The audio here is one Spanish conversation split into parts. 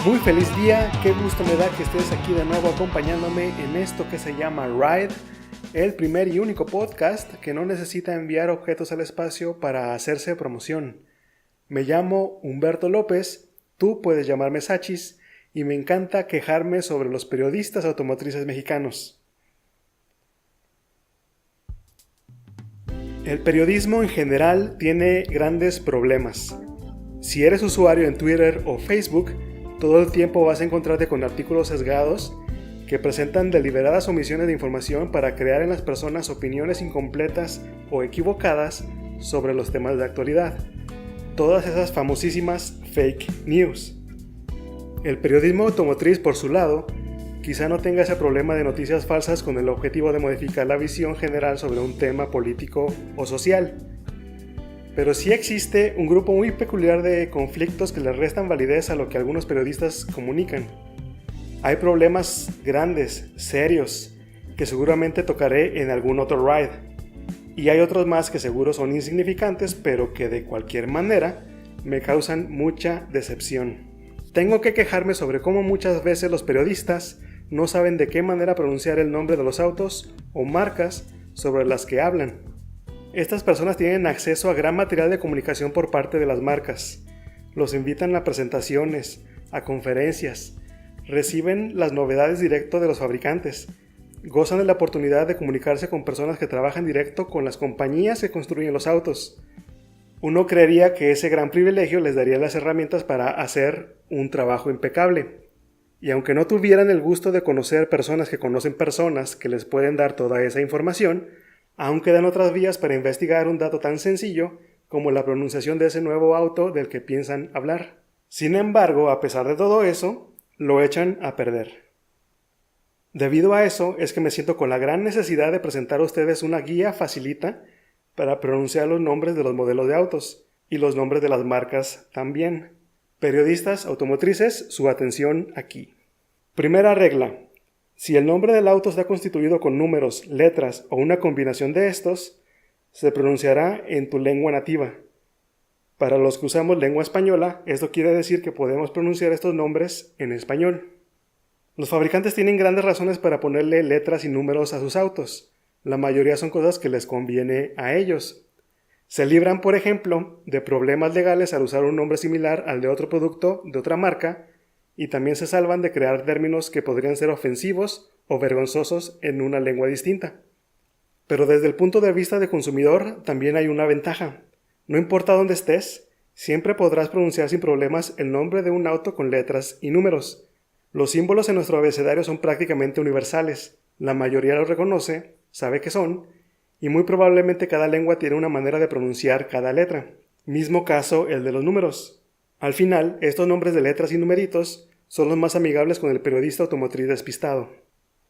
Muy feliz día, qué gusto me da que estés aquí de nuevo acompañándome en esto que se llama Ride, el primer y único podcast que no necesita enviar objetos al espacio para hacerse promoción. Me llamo Humberto López, tú puedes llamarme Sachis, y me encanta quejarme sobre los periodistas automotrices mexicanos. El periodismo en general tiene grandes problemas. Si eres usuario en Twitter o Facebook, todo el tiempo vas a encontrarte con artículos sesgados que presentan deliberadas omisiones de información para crear en las personas opiniones incompletas o equivocadas sobre los temas de actualidad. Todas esas famosísimas fake news. El periodismo automotriz, por su lado, quizá no tenga ese problema de noticias falsas con el objetivo de modificar la visión general sobre un tema político o social. Pero sí existe un grupo muy peculiar de conflictos que le restan validez a lo que algunos periodistas comunican. Hay problemas grandes, serios, que seguramente tocaré en algún otro ride. Y hay otros más que seguro son insignificantes, pero que de cualquier manera me causan mucha decepción. Tengo que quejarme sobre cómo muchas veces los periodistas no saben de qué manera pronunciar el nombre de los autos o marcas sobre las que hablan. Estas personas tienen acceso a gran material de comunicación por parte de las marcas. Los invitan a presentaciones, a conferencias, reciben las novedades directo de los fabricantes, gozan de la oportunidad de comunicarse con personas que trabajan directo con las compañías que construyen los autos. Uno creería que ese gran privilegio les daría las herramientas para hacer un trabajo impecable. Y aunque no tuvieran el gusto de conocer personas que conocen personas que les pueden dar toda esa información, aún quedan otras vías para investigar un dato tan sencillo como la pronunciación de ese nuevo auto del que piensan hablar. Sin embargo, a pesar de todo eso, lo echan a perder. Debido a eso, es que me siento con la gran necesidad de presentar a ustedes una guía facilita para pronunciar los nombres de los modelos de autos y los nombres de las marcas también. Periodistas automotrices, su atención aquí. Primera regla. Si el nombre del auto está constituido con números, letras o una combinación de estos, se pronunciará en tu lengua nativa. Para los que usamos lengua española, esto quiere decir que podemos pronunciar estos nombres en español. Los fabricantes tienen grandes razones para ponerle letras y números a sus autos. La mayoría son cosas que les conviene a ellos. Se libran, por ejemplo, de problemas legales al usar un nombre similar al de otro producto de otra marca, y también se salvan de crear términos que podrían ser ofensivos o vergonzosos en una lengua distinta. Pero desde el punto de vista de consumidor también hay una ventaja. No importa dónde estés, siempre podrás pronunciar sin problemas el nombre de un auto con letras y números. Los símbolos en nuestro abecedario son prácticamente universales. La mayoría los reconoce, sabe qué son, y muy probablemente cada lengua tiene una manera de pronunciar cada letra. Mismo caso el de los números. Al final, estos nombres de letras y numeritos son los más amigables con el periodista automotriz despistado.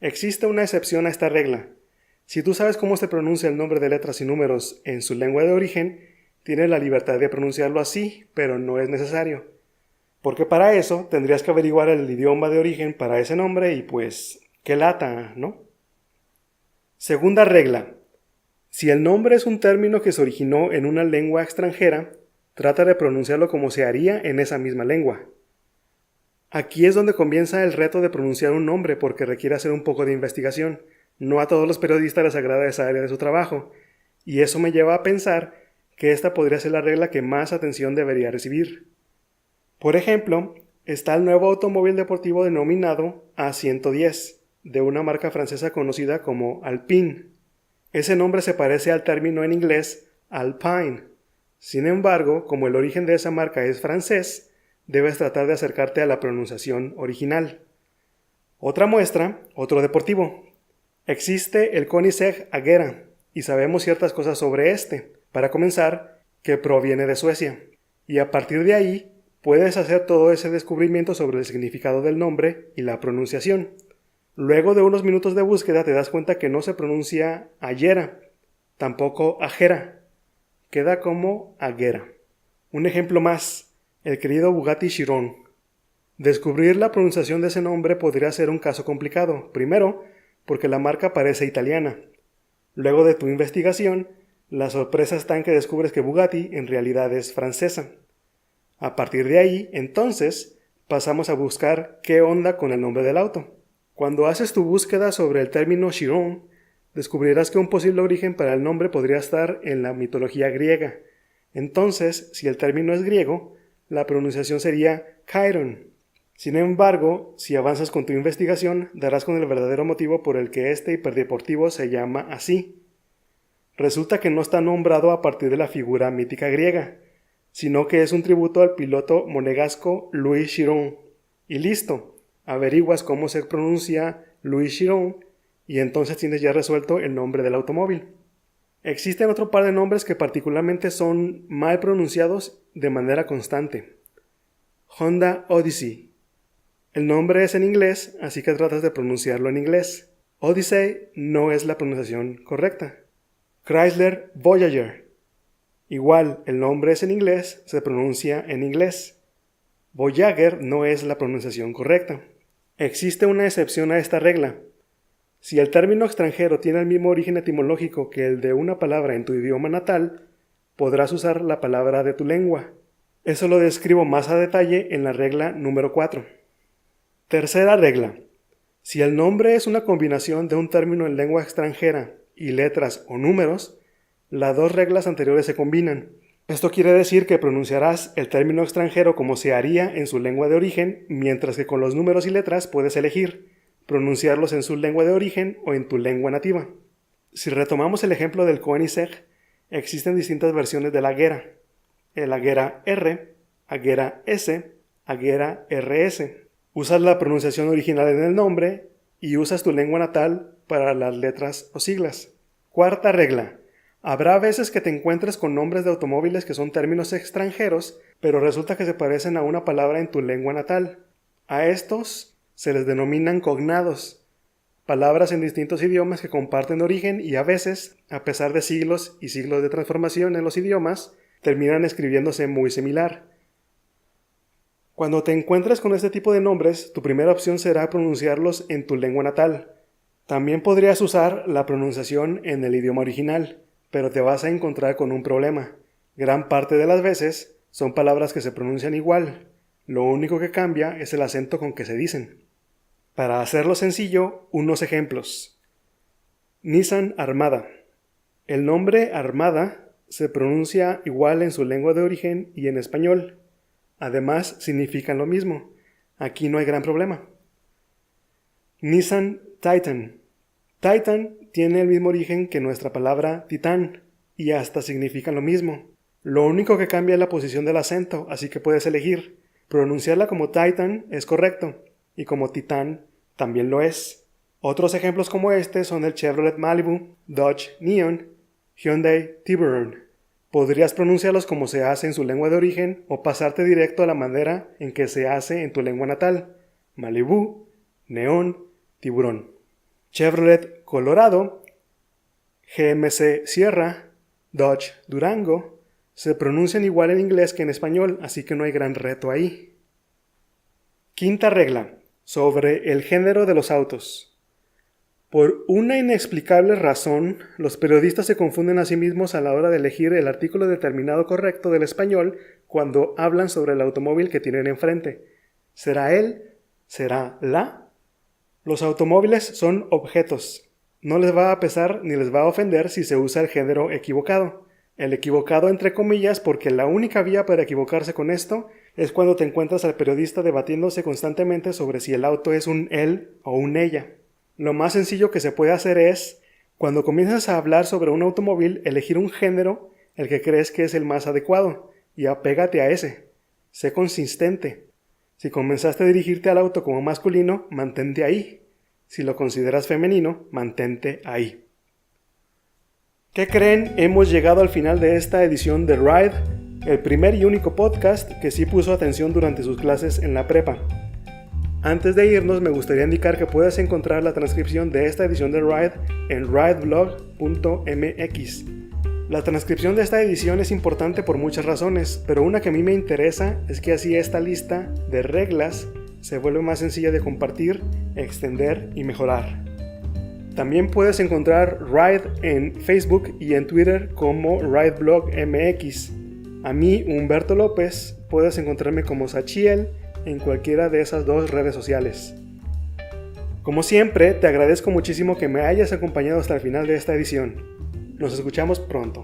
Existe una excepción a esta regla. Si tú sabes cómo se pronuncia el nombre de letras y números en su lengua de origen, tienes la libertad de pronunciarlo así, pero no es necesario. Porque para eso tendrías que averiguar el idioma de origen para ese nombre y pues, qué lata, ¿no? Segunda regla. Si el nombre es un término que se originó en una lengua extranjera, trata de pronunciarlo como se haría en esa misma lengua. Aquí es donde comienza el reto de pronunciar un nombre porque requiere hacer un poco de investigación. No a todos los periodistas les agrada esa área de su trabajo, y eso me lleva a pensar que esta podría ser la regla que más atención debería recibir. Por ejemplo, está el nuevo automóvil deportivo denominado A110, de una marca francesa conocida como Alpine. Ese nombre se parece al término en inglés Alpine. Sin embargo, como el origen de esa marca es francés, debes tratar de acercarte a la pronunciación original. Otra muestra, otro deportivo. Existe el Koenigsegg Agera, y sabemos ciertas cosas sobre este. Para comenzar, que proviene de Suecia. Y a partir de ahí, puedes hacer todo ese descubrimiento sobre el significado del nombre y la pronunciación. Luego de unos minutos de búsqueda te das cuenta que no se pronuncia Agera, tampoco Agera. Queda como Agera. Un ejemplo más, el querido Bugatti Chiron. Descubrir la pronunciación de ese nombre podría ser un caso complicado. Primero, porque la marca parece italiana. Luego de tu investigación, la sorpresa está en que descubres que Bugatti en realidad es francesa. A partir de ahí, entonces, pasamos a buscar qué onda con el nombre del auto. Cuando haces tu búsqueda sobre el término Chiron, descubrirás que un posible origen para el nombre podría estar en la mitología griega. Entonces, si el término es griego, la pronunciación sería Chiron. Sin embargo, si avanzas con tu investigación, darás con el verdadero motivo por el que este hiperdeportivo se llama así. Resulta que no está nombrado a partir de la figura mítica griega, sino que es un tributo al piloto monegasco Louis Chiron. Y listo, averiguas cómo se pronuncia Louis Chiron y entonces tienes ya resuelto el nombre del automóvil. Existen otro par de nombres que particularmente son mal pronunciados de manera constante. Honda Odyssey. El nombre es en inglés, así que tratas de pronunciarlo en inglés. Odyssey no es la pronunciación correcta. Chrysler Voyager. Igual, el nombre es en inglés, se pronuncia en inglés. Voyager no es la pronunciación correcta. Existe una excepción a esta regla. Si el término extranjero tiene el mismo origen etimológico que el de una palabra en tu idioma natal, podrás usar la palabra de tu lengua. Eso lo describo más a detalle en la regla número 4. Tercera regla. Si el nombre es una combinación de un término en lengua extranjera y letras o números, las dos reglas anteriores se combinan. Esto quiere decir que pronunciarás el término extranjero como se haría en su lengua de origen, mientras que con los números y letras puedes elegir pronunciarlos en su lengua de origen o en tu lengua nativa. Si retomamos el ejemplo del Koenigsegg, existen distintas versiones del Agera. El Agera R, Agera S, Agera RS. Usas la pronunciación original en el nombre y usas tu lengua natal para las letras o siglas. Cuarta regla. Habrá veces que te encuentres con nombres de automóviles que son términos extranjeros, pero resulta que se parecen a una palabra en tu lengua natal. A estos se les denominan cognados, palabras en distintos idiomas que comparten origen y a veces, a pesar de siglos y siglos de transformación en los idiomas, terminan escribiéndose muy similar. Cuando te encuentres con este tipo de nombres, tu primera opción será pronunciarlos en tu lengua natal. También podrías usar la pronunciación en el idioma original, pero te vas a encontrar con un problema. Gran parte de las veces son palabras que se pronuncian igual. Lo único que cambia es el acento con que se dicen. Para hacerlo sencillo, unos ejemplos. Nissan Armada. El nombre Armada se pronuncia igual en su lengua de origen y en español. Además, significan lo mismo. Aquí no hay gran problema. Nissan Titan. Titan tiene el mismo origen que nuestra palabra titán y hasta significan lo mismo. Lo único que cambia es la posición del acento, así que puedes elegir. Pronunciarla como Titan es correcto y como titán también lo es. Otros ejemplos como este son el Chevrolet Malibu, Dodge Neon, Hyundai Tiburon. Podrías pronunciarlos como se hace en su lengua de origen o pasarte directo a la manera en que se hace en tu lengua natal. Malibu, Neón, Tiburón. Chevrolet Colorado, GMC Sierra, Dodge Durango, se pronuncian igual en inglés que en español, así que no hay gran reto ahí. Quinta regla, sobre el género de los autos. Por una inexplicable razón, los periodistas se confunden a sí mismos a la hora de elegir el artículo determinado correcto del español cuando hablan sobre el automóvil que tienen enfrente. ¿Será él? ¿Será la? Los automóviles son objetos. No les va a pesar ni les va a ofender si se usa el género equivocado. El equivocado entre comillas porque la única vía para equivocarse con esto es cuando te encuentras al periodista debatiéndose constantemente sobre si el auto es un él o un ella. Lo más sencillo que se puede hacer es, cuando comienzas a hablar sobre un automóvil, elegir un género, el que crees que es el más adecuado, y apégate a ese. Sé consistente. Si comenzaste a dirigirte al auto como masculino, mantente ahí. Si lo consideras femenino, mantente ahí. ¿Qué creen? Hemos llegado al final de esta edición de Ride, el primer y único podcast que sí puso atención durante sus clases en la prepa. Antes de irnos, me gustaría indicar que puedes encontrar la transcripción de esta edición de Ride en rideblog.mx. La transcripción de esta edición es importante por muchas razones, pero una que a mí me interesa es que así esta lista de reglas se vuelve más sencilla de compartir, extender y mejorar. También puedes encontrar Ride en Facebook y en Twitter como RideblogMX. A mí, Humberto López, puedes encontrarme como Sachiel en cualquiera de esas dos redes sociales. Como siempre, te agradezco muchísimo que me hayas acompañado hasta el final de esta edición. Nos escuchamos pronto.